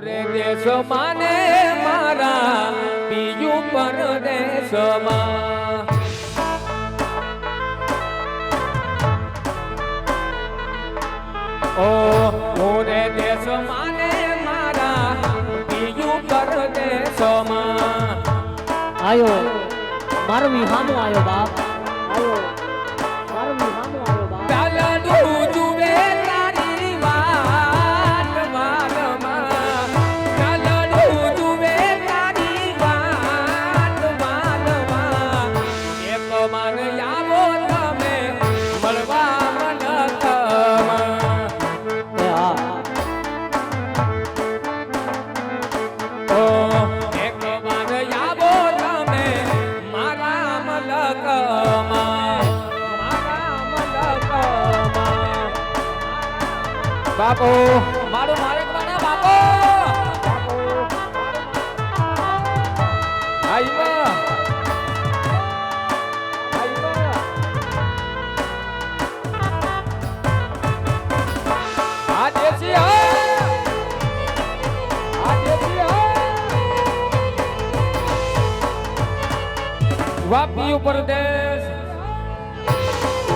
મોરે દેશ માને મારા બીજું પરદેશમાં ઓ મોરે દેશ માને મારા બીજું પરદેશમાં આયો મારો વિહામો આયો બાપ આયો મારો વિહામો આયો બાપ ચાલડું જુએ તારી વાત માલમાં ચાલડું જુએ તારી વાત માલમાં એક માન આવો તમે મળવા મનકમાં એ હા ઓ એક માન આવો તમે મારા મલકમાં બાપો મારું મારે કવાના બાપો આઈવા આ દેશી આ દેશી વાપી ઉપર દેશ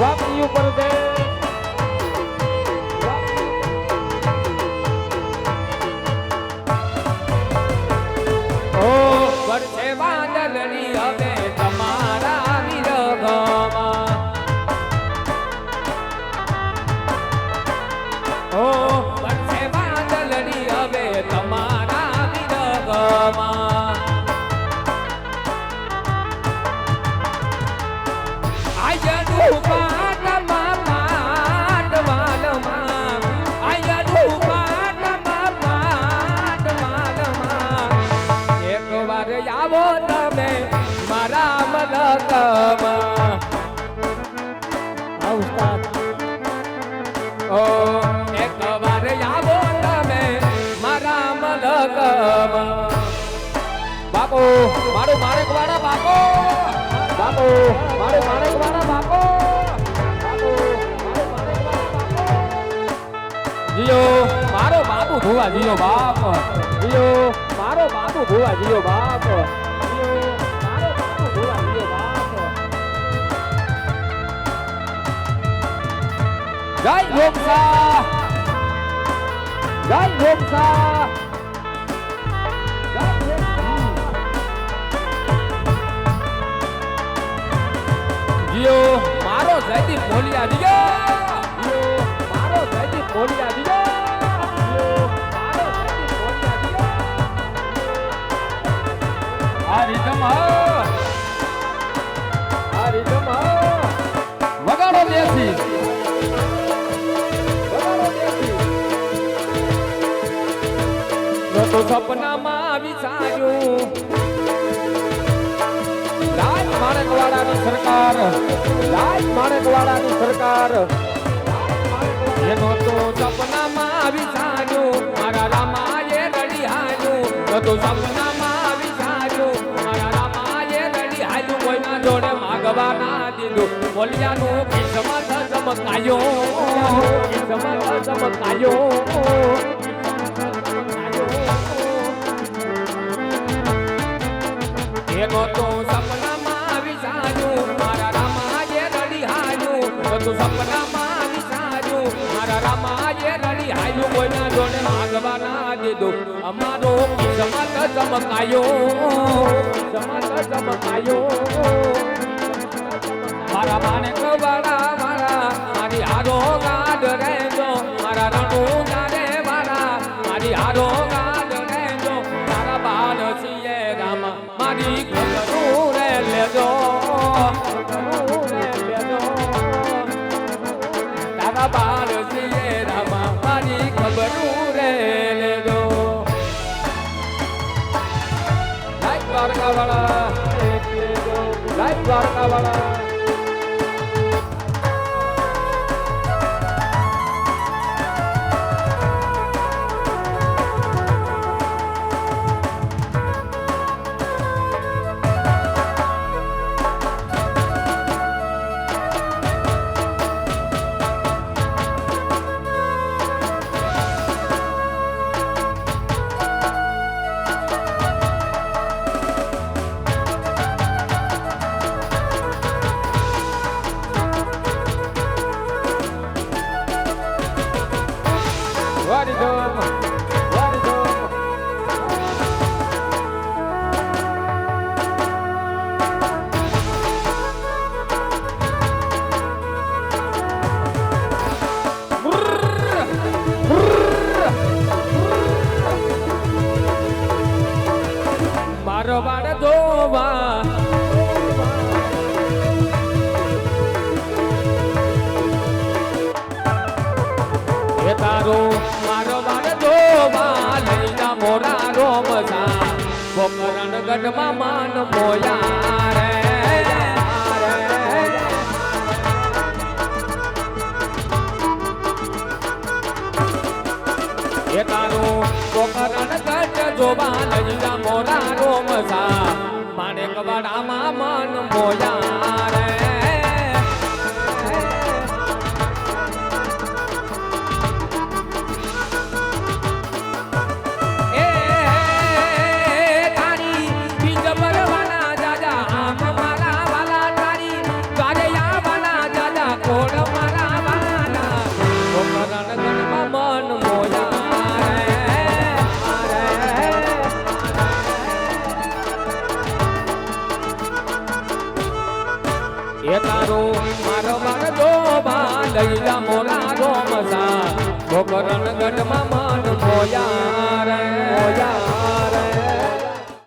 વાપી ઉપર દેશ વર્ષે વાદળની હવે તમારા વિરહમાં ઓ વર્ષે વાદળની હવે તમારા વિરહમાં આયનું પાટમાં પાટવાલમાં આયનું પાટમાં પાટવાલમાં એક વાર આવો તમે મારા મલકમાં આ ઉસ્તાદ ઓ એક વાર આવો તમે મારા મલકમાં બાપો મારું મારેક વાળા બાપો બાપો મારું મારેક વાળા બાપો બાપો મારું મારેક વાળા બાપો જીઓ મારો બાપુ ભુવા જીઓ બાપ જીઓ મારો બાપુ ભુવા જીઓ બાપ જીઓ મારો બાપુ ભુવા જીઓ બાપ જય ગોમસા જય ગોમસા જય ગોમસા જીઓ મારો જયદીપ બોલિયા જીઓ જીઓ મારો જયદીપ બોલિયા જીઓ જીઓ મારો જયદીપ બોલિયા જીઓ આ રીતમ વગાડો દેશી વગાડો દેશી તો સપનામાં વિચાર્યું લાજ માણેકવાડાની સરકાર લાજ માણેકવાડાની સરકાર એનો તો સપનામાં વિચાર્યું મારા રામાએ રડી હાલ્યું તો સપનામાં વિચાર્યું મારા રામાએ રડી હાલ્યું કોઈના જોડે માગવા ના દીધું બોલિયાનું કિસ્મત ચમકાયો કિસ્મત ચમકાયો એનો તો સપનામાં વિચાર્યું મારા રામાએ રડી હાલ્યું તો સપનામાં વિચાર્યું મારા રામાએ રડી હાલ્યું કોઈના જોડે માગવા ના દીધું અમારો કિસ્મત ચમકાયો કિસ્મત ચમકાયો મારા માણેકવાડા મારા મારી હારો ગાડ રહેજો મારા રણું ગાડે મારા મારી હારો ગાડ રહેજો તારા બાળ છીએ રામા મારી ખબરું રે લેજો ખબરું રે લેજો તારા બાળ છીએ રામા મારી ખબરું રે લેજો લાઈક દ્વારકાવાળા લાઈક દ્વારકાવાળા મારો વાડ જોવા એ તારો મારો વાડ જોવા લઈ જા મોરા રોમસા પોકરણ ગઢમાં માન મોયા રે એ તારો પોકરણ ગઢ જોવા લઈ જા મોરા રોમસા માણેક વાડામાં માન મોયા રે એ તારો મારો બાર દો બા લઈ જા મોરા રોમસા પોકરણ